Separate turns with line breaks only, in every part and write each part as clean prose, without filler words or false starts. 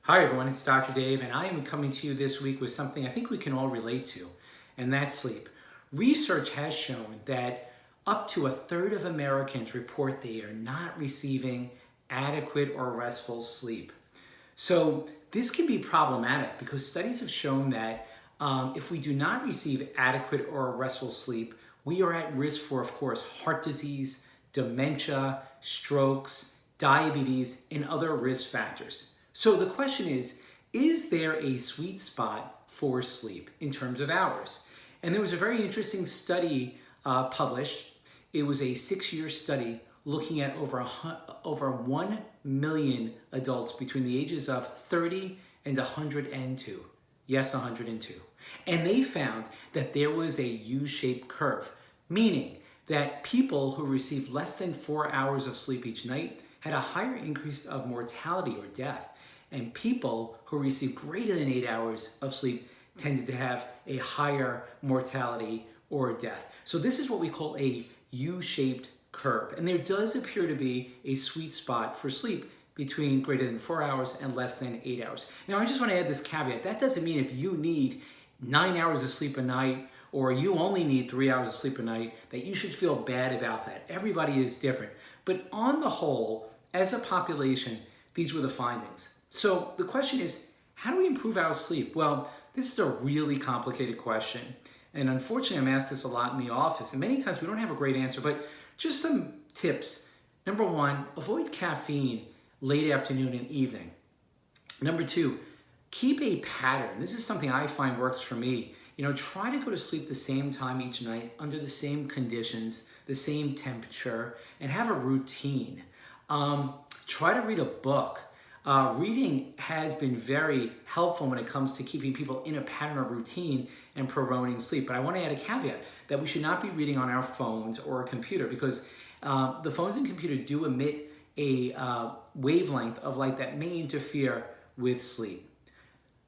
Hi everyone, it's Dr. Dave, and I am coming to you this week with something I think we can all relate to, and that's sleep. Research has shown that up to a third of Americans report they are not receiving adequate or restful sleep. So this can be problematic because studies have shown that if we do not receive adequate or restful sleep, we are at risk for, of course, heart disease, dementia, strokes, diabetes, and other risk factors. So the question is there a sweet spot for sleep in terms of hours? And there was a very interesting study published. It was a 6-year study looking at over 1 million adults between the ages of 30 and 102. Yes, 102. And they found that there was a U-shaped curve, meaning that people who received less than 4 hours of sleep each night had a higher increase of mortality or death. And people who received greater than 8 hours of sleep tended to have a higher mortality or death. So this is what we call a U-shaped curve. And there does appear to be a sweet spot for sleep between greater than 4 hours and less than 8 hours. Now, I just want to add this caveat. That doesn't mean if you need 9 hours of sleep a night or you only need 3 hours of sleep a night that you should feel bad about that. Everybody is different. But on the whole, as a population, these were the findings. So the question is, how do we improve our sleep? Well, this is a really complicated question. And unfortunately, I'm asked this a lot in the office. And many times we don't have a great answer, but just some tips. Number one, avoid caffeine late afternoon and evening. Number two, keep a pattern. This is something I find works for me. Try to go to sleep the same time each night, under the same conditions, the same temperature, and have a routine. Try to read a book. Reading has been very helpful when it comes to keeping people in a pattern or routine and promoting sleep. But I want to add a caveat that we should not be reading on our phones or a computer because the phones and computer do emit a wavelength of light that may interfere with sleep.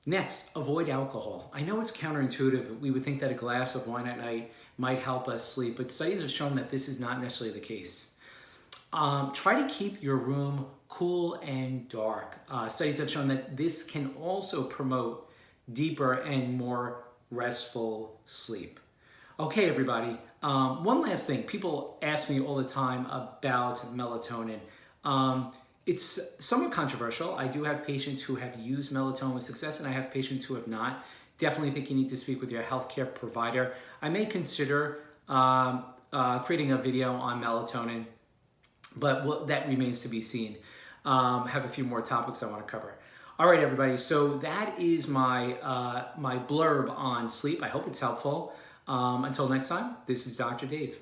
Next, avoid alcohol. I know it's counterintuitive. We would think that a glass of wine at night might help us sleep, but studies have shown that this is not necessarily the case. Try to keep your room cool and dark. Studies have shown that this can also promote deeper and more restful sleep. Okay, everybody. One last thing. People ask me all the time about melatonin. It's somewhat controversial. I do have patients who have used melatonin with success, and I have patients who have not. Definitely think you need to speak with your healthcare provider. I may consider creating a video on melatonin, but that remains to be seen. Have a few more topics I want to cover. All right, everybody. So that is my my blurb on sleep. I hope it's helpful. Until next time, this is Dr. Dave.